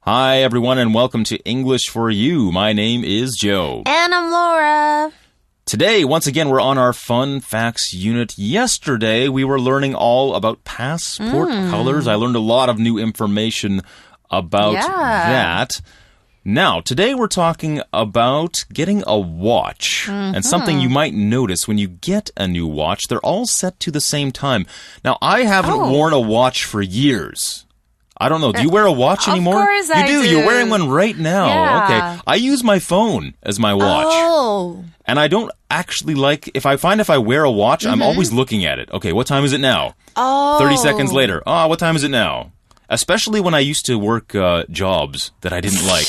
Hi, everyone, and welcome to English for You. My name is Joe. And I'm Laura. Today, once again, we're on our Fun Facts unit. Yesterday, we were learning all about passport colors. I learned a lot of new information about that. Now, today we're talking about getting a watch. And something you might notice when you get a new watch, they're all set to the same time. Now, I haven't worn a watch for years. I don't know. Do you wear a watch anymore? Of course I do. You're wearing one right now. Yeah. Okay. I use my phone as my watch. Oh. And I don't actually like, if I wear a watch, I'm always looking at it. Okay, what time is it now? 30 seconds later. What time is it now? Especially when I used to work jobs that I didn't like.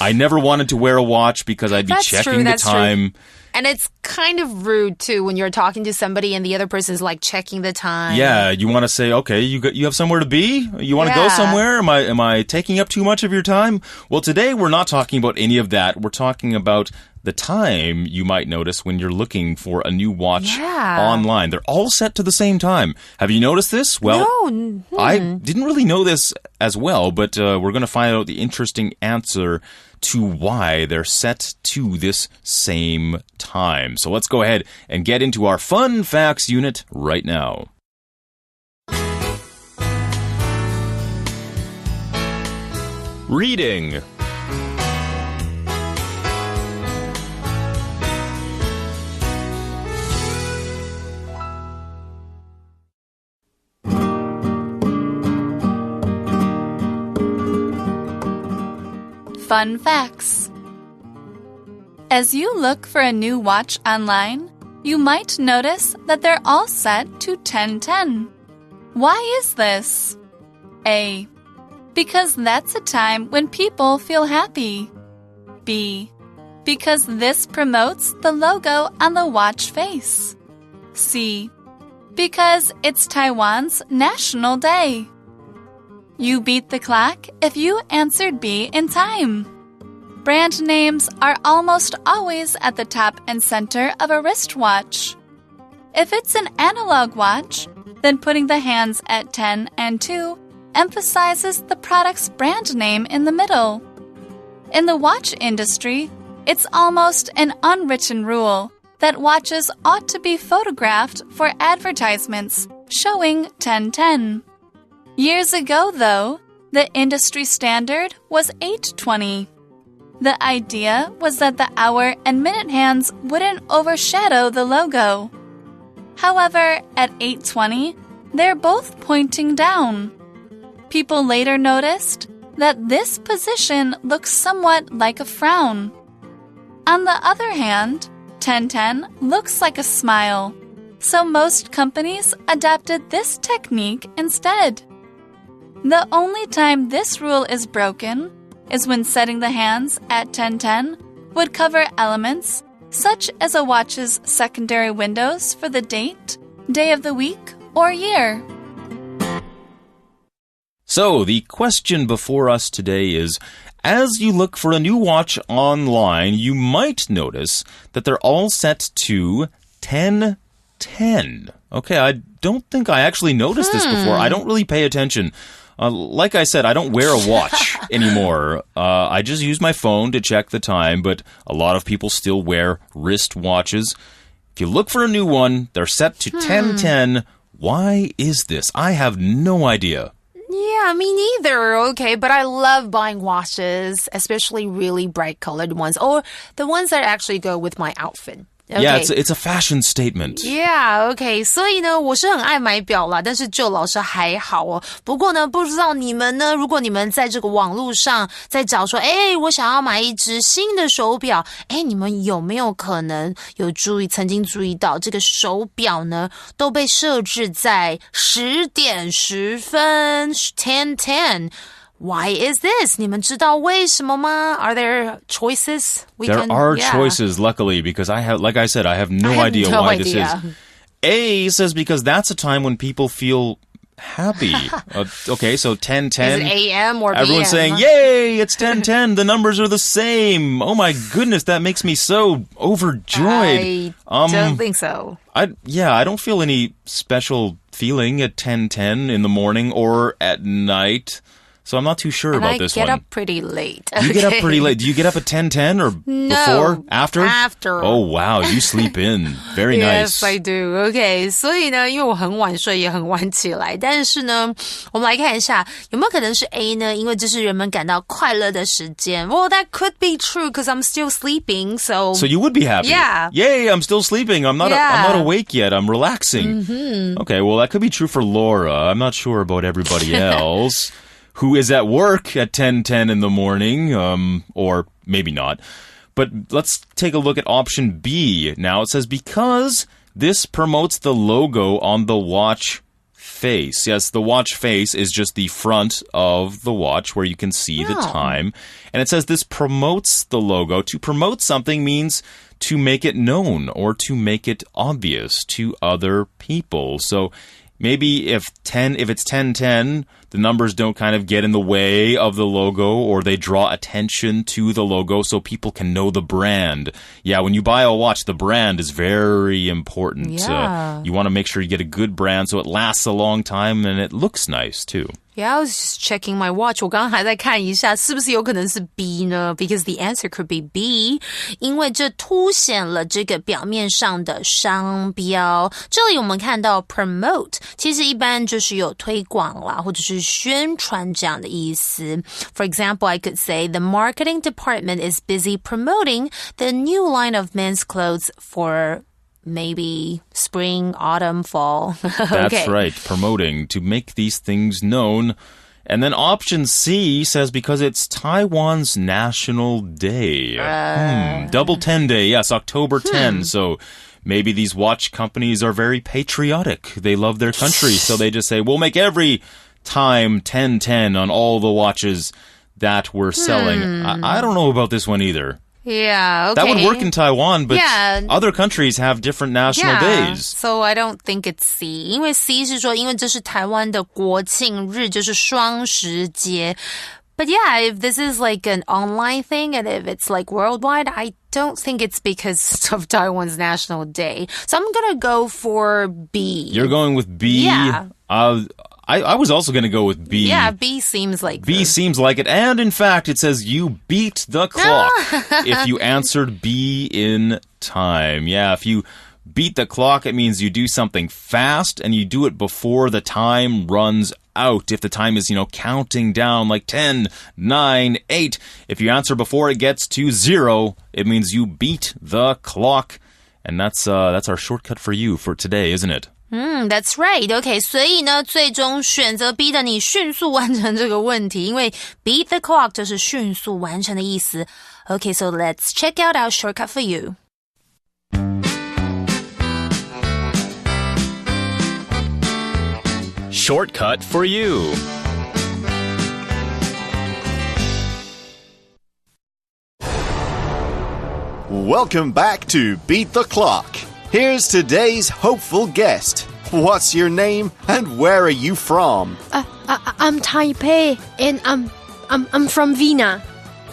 I never wanted to wear a watch because I'd be checking the time. True. And it's kind of rude, too, when you're talking to somebody and the other person's like checking the time. Yeah, you want to say, okay, you have somewhere to be? You want to go somewhere? Am I taking up too much of your time? Well, today we're not talking about any of that. We're talking about the time you might notice when you're looking for a new watch online. They're all set to the same time. Have you noticed this? Well, no. I didn't really know this as well, but we're going to find out the interesting answer to why they're set to this same time. So let's go ahead and get into our Fun Facts unit right now. Reading. Fun facts. As you look for a new watch online, you might notice that they're all set to 10:10. Why is this? A. Because that's a time when people feel happy. B. Because this promotes the logo on the watch face. C. Because it's Taiwan's National Day. You beat the clock if you answered B in time. Brand names are almost always at the top and center of a wristwatch. If it's an analog watch, then putting the hands at 10 and 2 emphasizes the product's brand name in the middle. In the watch industry, it's almost an unwritten rule that watches ought to be photographed for advertisements showing 10:10. Years ago, though, the industry standard was 8:20. The idea was that the hour and minute hands wouldn't overshadow the logo. However, at 8:20, they're both pointing down. People later noticed that this position looks somewhat like a frown. On the other hand, 10:10 looks like a smile, so most companies adopted this technique instead. The only time this rule is broken is when setting the hands at 10:10 would cover elements such as a watch's secondary windows for the date, day of the week, or year. So, the question before us today is, as you look for a new watch online, you might notice that they're all set to 10:10. Okay, I don't think I actually noticed this before. I don't really pay attention. Like I said, I don't wear a watch anymore. I just use my phone to check the time, but a lot of people still wear wrist watches. If you look for a new one, they're set to 10:10. Why is this? I have no idea. Yeah, me neither, okay, but I love buying watches, especially really bright colored ones, or the ones that actually go with my outfit. Okay. Yeah, it's a fashion statement. Yeah, okay. 所以呢，我是很爱买表啦，但是Joe老师还好哦。不过呢，不知道你们呢，如果你们在这个网络上在找说，我想要买一只新的手表，你们有没有可能曾经注意到这个手表呢，都被设置在10点10分 10:10。Why is this? 你们知道为什么吗? Are there choices? There are choices, luckily, because like I said, I have no idea why this is. A says because that's a time when people feel happy. Okay, so 10:10. Is it AM or PM? Everyone's saying, yay, it's 10:10. The numbers are the same. Oh my goodness, that makes me so overjoyed. I don't think so. I don't feel any special feeling at 10:10 in the morning or at night. So I'm not too sure about this one. I get up pretty late. You get up pretty late. Do you get up at 10:10 or before? After? After. Oh, wow. You sleep in. Very nice. Yes, I do. Okay. 所以呢，因为我很晚睡也很晚起来，但是呢，我们来看一下有没有可能是 A 呢？因为这是人们感到快乐的时间。Well, that could be true because I'm still sleeping. So you would be happy. Yeah. Yay, I'm still sleeping. I'm not awake yet. I'm relaxing. Okay, well, that could be true for Laura. I'm not sure about everybody else. Who is at work at 10:10 in the morning, or maybe not. But let's take a look at option B. Now it says, because this promotes the logo on the watch face. Yes, the watch face is just the front of the watch where you can see the time. And it says this promotes the logo. To promote something means to make it known or to make it obvious to other people. So maybe if it's 10:10, the numbers don't kind of get in the way of the logo or they draw attention to the logo so people can know the brand. Yeah, when you buy a watch, the brand is very important. Yeah. You want to make sure you get a good brand so it lasts a long time and it looks nice too. Yeah, I was just checking my watch. 我刚刚还在看一下，是不是有可能是 B 呢？ Because the answer could be B. 因为这凸显了这个表面上的商标。这里我们看到 promote， 其实一般就是有推广啦，或者是宣传这样的意思。For example, I could say the marketing department is busy promoting the new line of men's clothes for maybe spring, autumn, fall. That's right. Promoting to make these things known. And then option C says because it's Taiwan's National Day. Double 10 Day. Yes, October 10. So maybe these watch companies are very patriotic. They love their country. So they just say, we'll make every time 10:10 on all the watches that we're selling. I don't know about this one either. Yeah, okay. That would work in Taiwan, but other countries have different national days. So I don't think it's C. 因为 C 是说，因为这是台湾的国庆日，就是双十节。But yeah, if this is like an online thing and if it's like worldwide, I don't think it's because of Taiwan's National Day. So I'm gonna go for B. You're going with B? Yeah. I was also going to go with B. Yeah, B seems like B seems like it. And in fact, it says you beat the clock if you answered B in time. Yeah, if you beat the clock, it means you do something fast and you do it before the time runs out. If the time is, counting down like 10, 9, 8, if you answer before it gets to 0, it means you beat the clock. And that's our shortcut for you for today, isn't it? That's right. Okay, 所以呢，最终选择 B 的你迅速完成这个问题，因为 beat the clock 就是迅速完成的意思。Okay, so let's check out our shortcut for you. Shortcut for you. Welcome back to Beat the Clock. Here's today's hopeful guest. What's your name and where are you from? I'm Taipei and I'm from Vienna.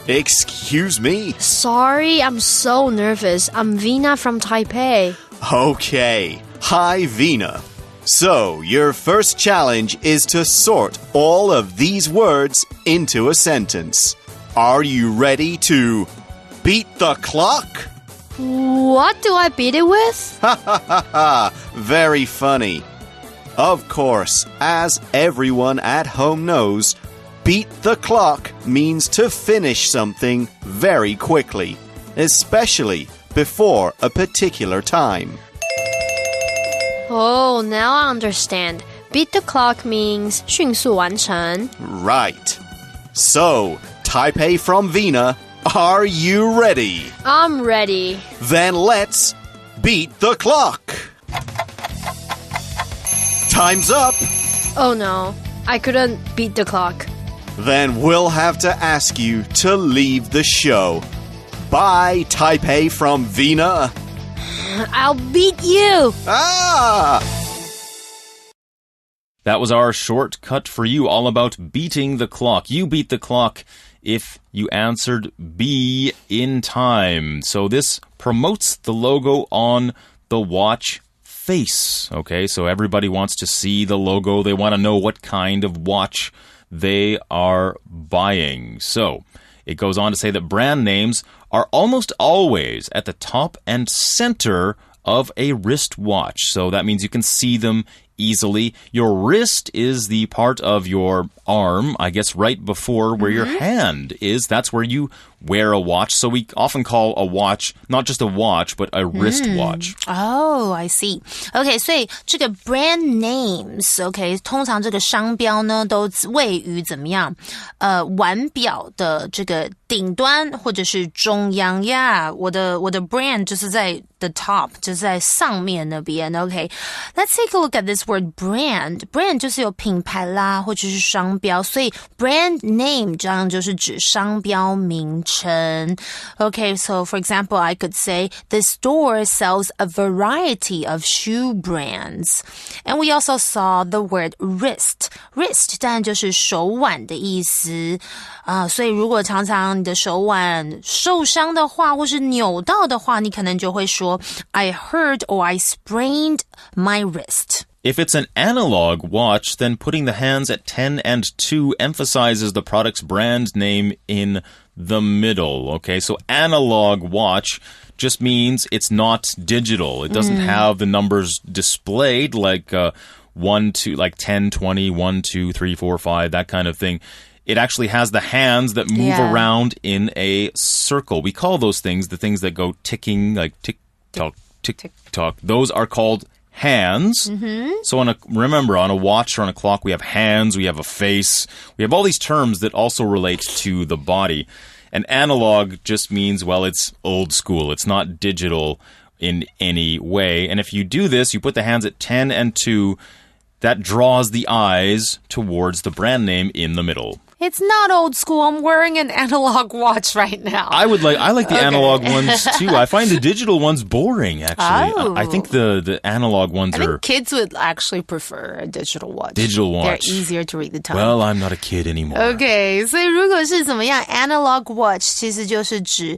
Excuse me? Sorry, I'm so nervous. I'm Vienna from Taipei. Okay. Hi, Vienna. So, your first challenge is to sort all of these words into a sentence. Are you ready to beat the clock? What do I beat it with? Ha ha ha ha! Very funny. Of course, as everyone at home knows, beat the clock means to finish something very quickly, especially before a particular time. Oh, now I understand. Beat the clock means 迅速完成. Right. So, Taipei from Vienna, are you ready? I'm ready. Then let's beat the clock. Time's up. Oh no, I couldn't beat the clock. Then we'll have to ask you to leave the show. Bye, Taipei from Vienna. I'll beat you. That was our shortcut for you, all about beating the clock. You beat the clock if you answered B in time. So this promotes the logo on the watch face. Okay, so everybody wants to see the logo. They want to know what kind of watch they are buying. So it goes on to say that brand names are almost always at the top and center of a wristwatch. So that means you can see them easily. Your wrist is the part of your arm, I guess, right before where your hand is. That's where you wear a watch. So we often call a watch not just a watch, but a wristwatch. Oh, I see. OK, 所以这个 brand names, OK, 通常这个商标呢都位于怎么样？腕表的这个顶端或者是中央呀。我的 brand 就是在 the top, 就是在上面那边。OK, let's take a look at this word brand. Brand 就是有品牌啦，或者是商标，所以 brand name 这样就是指商标名称。Okay, so for example, I could say the store sells a variety of shoe brands. And we also saw the word wrist. Wrist 当然就是手腕的意思所以如果常常你的手腕受伤的话，或是扭到的话，你可能就会说 I hurt or I sprained my wrist. If it's an analog watch, then putting the hands at 10 and 2 emphasizes the product's brand name in the middle. Okay, so analog watch just means it's not digital. It doesn't have the numbers displayed like 1, 2, like 10, 20, 1, 2, 3, 4, 5, that kind of thing. It actually has the hands that move around in a circle. We call those things the things that go ticking, like tick-tock, tick-tock. Those are called hands. So remember, on a watch or on a clock, we have hands, we have a face. We have all these terms that also relate to the body. And analog just means, well, it's old school. It's not digital in any way. And if you do this, you put the hands at 10 and 2, that draws the eyes towards the brand name in the middle. It's not old school. I'm wearing an analog watch right now. I like the analog ones too. I find the digital ones boring, actually. Oh. I think the analog ones I think kids would actually prefer a digital watch. Digital watch. They're easier to read the time. Well, I'm not a kid anymore. Okay, 所以如果是怎么样 analog watch 其实就是指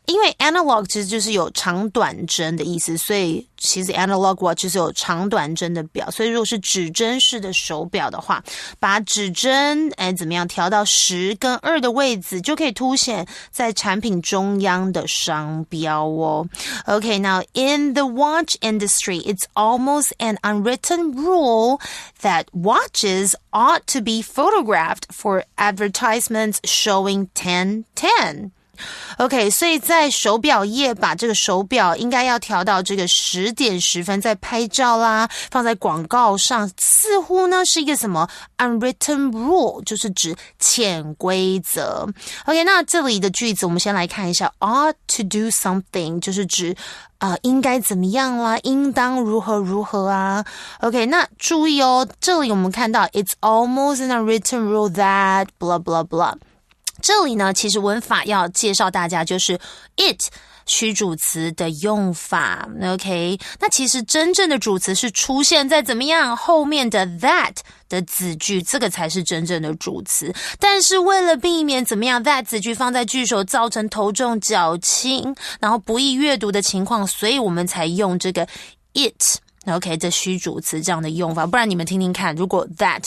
因为 analog 其实就是有长短针的意思，所以其实 analog watch 就是有长短针的表，所以如果是指针式的手表的话，把指针怎么样调到10跟2的位置，就可以凸显在产品中央的商标哦。Okay, now in the watch industry, it's almost an unwritten rule that watches ought to be photographed for advertisements showing 10:10.OK, 所以在手表业把这个手表应该要调到这个10点10分再拍照啦，放在广告上，似乎呢是一个什么 unwritten rule， 就是指潜规则。OK, 那这里的句子我们先来看一下 ought to do something 就是指应该怎么样啦，应当如何如何啊。OK, 那注意哦，这里我们看到 it's almost an unwritten rule that blah blah blah。这里呢，其实文法要介绍大家就是 it 虚主词的用法 OK， 那其实真正的主词是出现在怎么样后面的 that 的子句，这个才是真正的主词。但是为了避免怎么样 that 子句放在句首造成头重脚轻然后不易阅读的情况，所以我们才用这个 it。OK, 这虚主词这样的用法，不然你们听听看，如果 that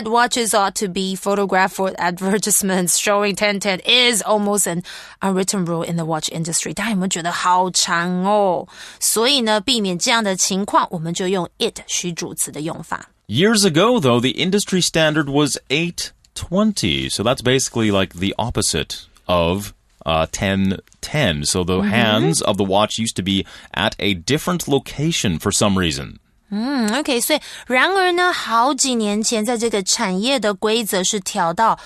watches ought to be photographed for advertisements showing 10:10 is almost an unwritten rule in the watch industry， 大家有没有觉得好长哦？所以呢，避免这样的情况，我们就用 it 虚主词的用法。Years ago, though, the industry standard was 8:20, so that's basically like the opposite of 10:10. So the hands of the watch used to be at a different location for some reason. OK, 所以然而呢，好几年前在这个产业的规则是调到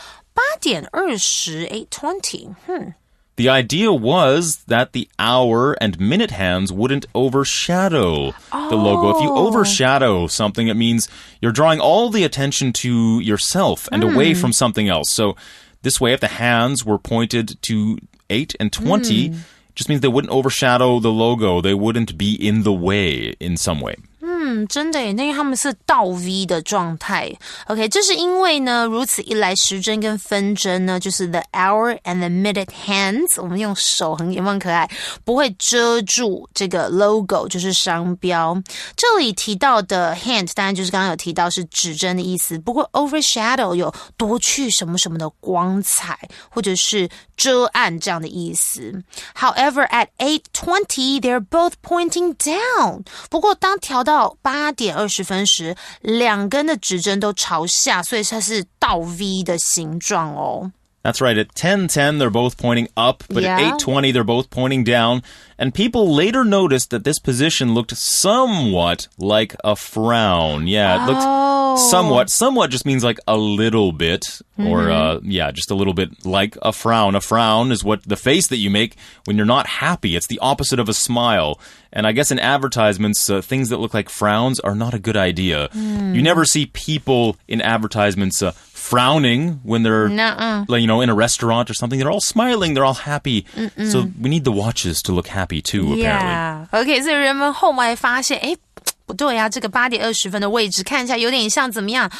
8:20 8:20. The idea was that the hour and minute hands wouldn't overshadow the logo. If you overshadow something, it means you're drawing all the attention to yourself and away from something else. So this way, if the hands were pointed to 8 and 20, just means they wouldn't overshadow the logo. They wouldn't be in the way in some way. 真的耶，那因为他们是倒 V 的状态。OK， 这是因为呢，如此一来，时针跟分针呢，就是 the hour and the minute hands， 我们用手有没有很可爱，不会遮住这个 logo， 就是商标。这里提到的 hand， 当然就是刚刚有提到是指针的意思，不过 overshadow 有夺去什么什么的光彩，或者是遮暗这样的意思。However, at 8:20, they're both pointing down. 不过当调到8点20分时，两根的指针都朝下，所以它是倒 V 的形状哦。That's right. At 10:10, they're both pointing up, but at 8:20, they're both pointing down. And people later noticed that this position looked somewhat like a frown. Yeah, it looked somewhat. Somewhat just means like a little bit, or just a little bit like a frown. A frown is what the face that you make when you're not happy. It's the opposite of a smile. And I guess in advertisements, things that look like frowns are not a good idea. You never see people in advertisements frowning when they're in a restaurant or something. They're all smiling, they're all happy. So we need the watches to look happy too, apparently. OK， 所以人们后来发现不对啊，这个8点20分的位置看起来有点像怎么样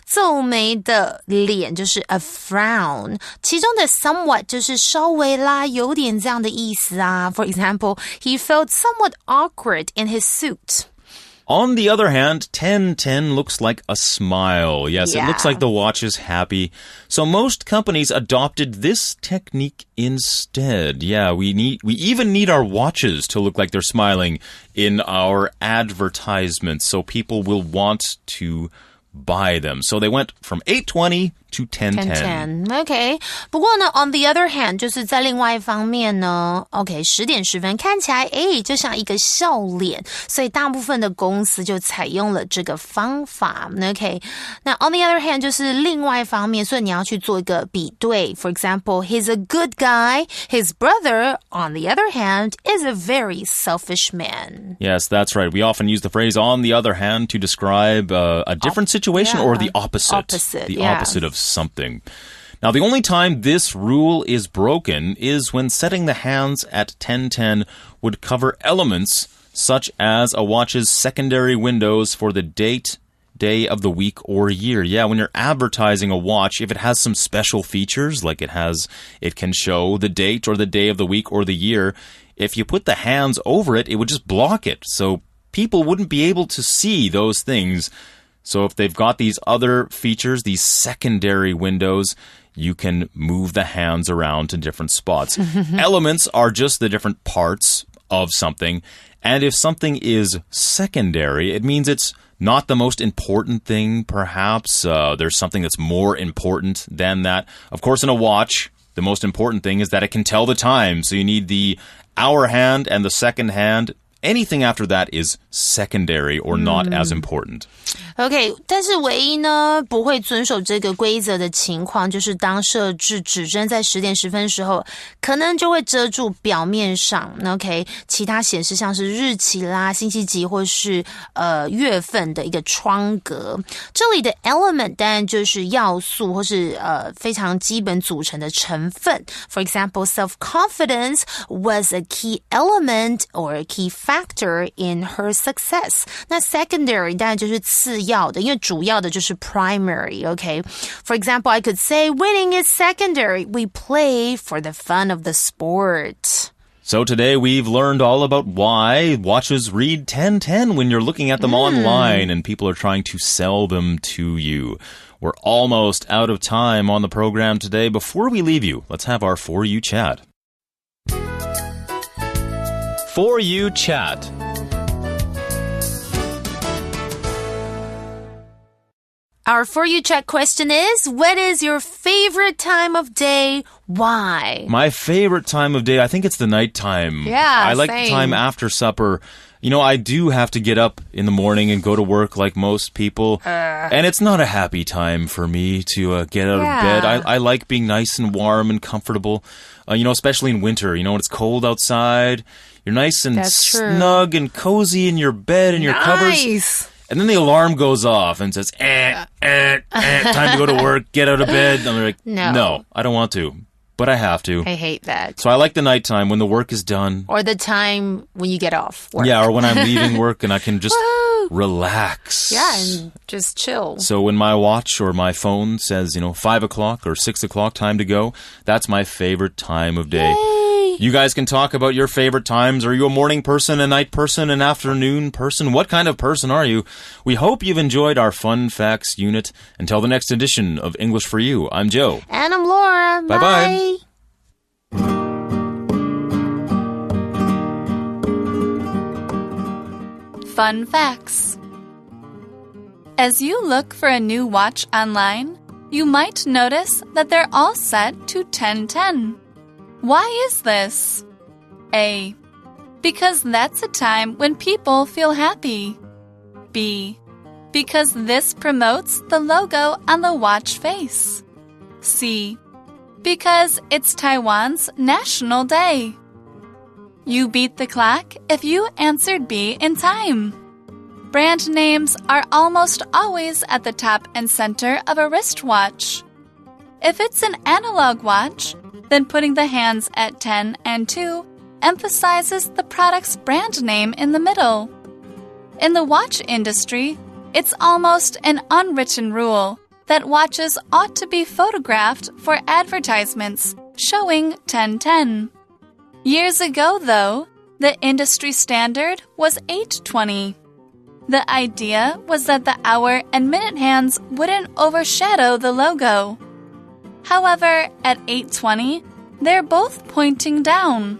皱眉的脸，就是 a frown， 其中的 somewhat 就是稍微啦，有点这样的意思啊。 For example, he felt somewhat awkward in his suit.On the other hand, 10:10 looks like a smile. Yes, it looks like the watch is happy. So most companies adopted this technique instead. Yeah, we even need our watches to look like they're smiling in our advertisements, so people will want to buy them. So they went from 8:20 to 10:10. OK， 不过呢 on the other hand 就是在另外一方面呢 OK 10点10分看起来就像一个笑脸，所以大部分的公司就采用了这个方法。 OK， 那 on the other hand 就是另外一方面，所以你要去做一个比对。 For example, he's a good guy. His brother, on the other hand, is a very selfish man. Yes, that's right. We often use the phrase on the other hand to describe a different situation or the opposite. The opposite of something. Now, the only time this rule is broken is when setting the hands at 10:10 would cover elements such as a watch's secondary windows for the date, day of the week, or year. Yeah, when you're advertising a watch, if it has some special features, like it can show the date or the day of the week or the year, if you put the hands over it, it would just block it. So people wouldn't be able to see those things. So if they've got these other features, these secondary windows, you can move the hands around to different spots. Elements are just the different parts of something. And if something is secondary, it means it's not the most important thing, perhaps. There's something that's more important than that. Of course, in a watch, the most important thing is that it can tell the time. So you need the hour hand and the second hand.Anything after that is secondary or not as important. OK， 但是唯一呢不会遵守这个规则的情况，就是当设置指针在10点10分的时候，可能就会遮住表面上 OK 其他显示像是日期啦、星期几或是月份的一个窗格。这里的 element 当然就是要素或是非常基本组成的成分。For example, self-confidence was a key element or a key factor in her success. 那 secondary 当然就是次要的，因为主要的就是 primary, okay? For example, I could say winning is secondary. We play for the fun of the sport. So today we've learned all about why watches read 10:10 when you're looking at them online and people are trying to sell them to you. We're almost out of time on the program today. Before we leave you, let's have our For You Chat. For You Chat.Our For You Chat question is, what is your favorite time of day? Why? My favorite time of day, I think it's the nighttime. Yeah, I like the time after supper. You know, I do have to get up in the morning and go to work like most people. And it's not a happy time for me to get out of bed. I like being nice and warm and comfortable, especially in winter. When it's cold outside, you're nice and snug and cozy in your bed and your covers.And then the alarm goes off and says, time to go to work, get out of bed. And I'm like, no, I don't want to. but I have to. I hate that. So I like the nighttime when the work is done. Or the time when you get off work. Yeah, or when I'm leaving work and I can just relax. Yeah, and just chill. So when my watch or my phone says, 5 o'clock or 6 o'clock, time to go, that's my favorite time of day. Yay! You guys can talk about your favorite times. Are you a morning person, a night person, an afternoon person? What kind of person are you? We hope you've enjoyed our Fun Facts unit. Until the next edition of English for You, I'm Joe. And I'm Laura. Bye-bye. Fun facts. As you look for a new watch online, you might notice that they're all set to 10:10. Why is this? A. Because that's a time when people feel happy. B. Because this promotes the logo on the watch face. C. Because it's Taiwan's National Day. You beat the clock if you answered B in time. Brand names are almost always at the top and center of a wristwatch. If it's an analog watch, then putting the hands at 10 and 2 emphasizes the product's brand name in the middle. In the watch industry, it's almost an unwritten rule that watches ought to be photographed for advertisements showing 10:10. Years ago, though, the industry standard was 8:20. The idea was that the hour and minute hands wouldn't overshadow the logo. However, at 8:20, they're both pointing down.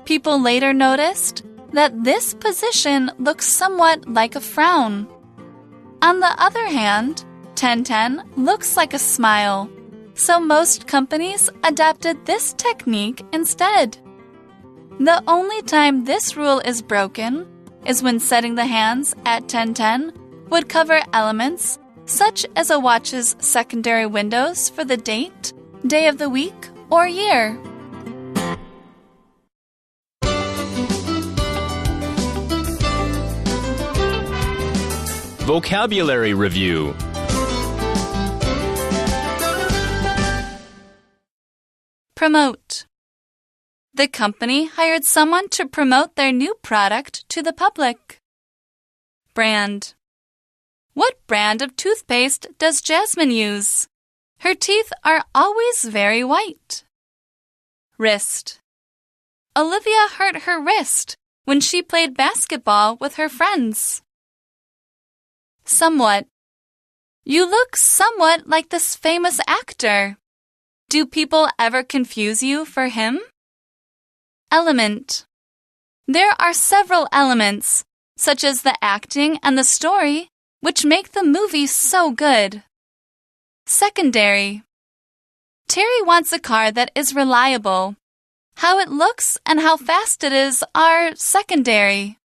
People later noticed that this position looks somewhat like a frown. On the other hand, 10:10 looks like a smile, so most companies adopted this technique instead. The only time this rule is broken is when setting the hands at 10:10 would cover elements such as a watch's secondary windows for the date, day of the week, or year. Vocabulary Review. Promote. The company hired someone to promote their new product to the public. Brand. What brand of toothpaste does Jasmine use? Her teeth are always very white. Wrist. Olivia hurt her wrist when she played basketball with her friends. Somewhat. You look somewhat like this famous actor. Do people ever confuse you for him? Element. There are several elements, such as the acting and the story, which make the movie so good. Secondary. Terry wants a car that is reliable. How it looks and how fast it is are secondary.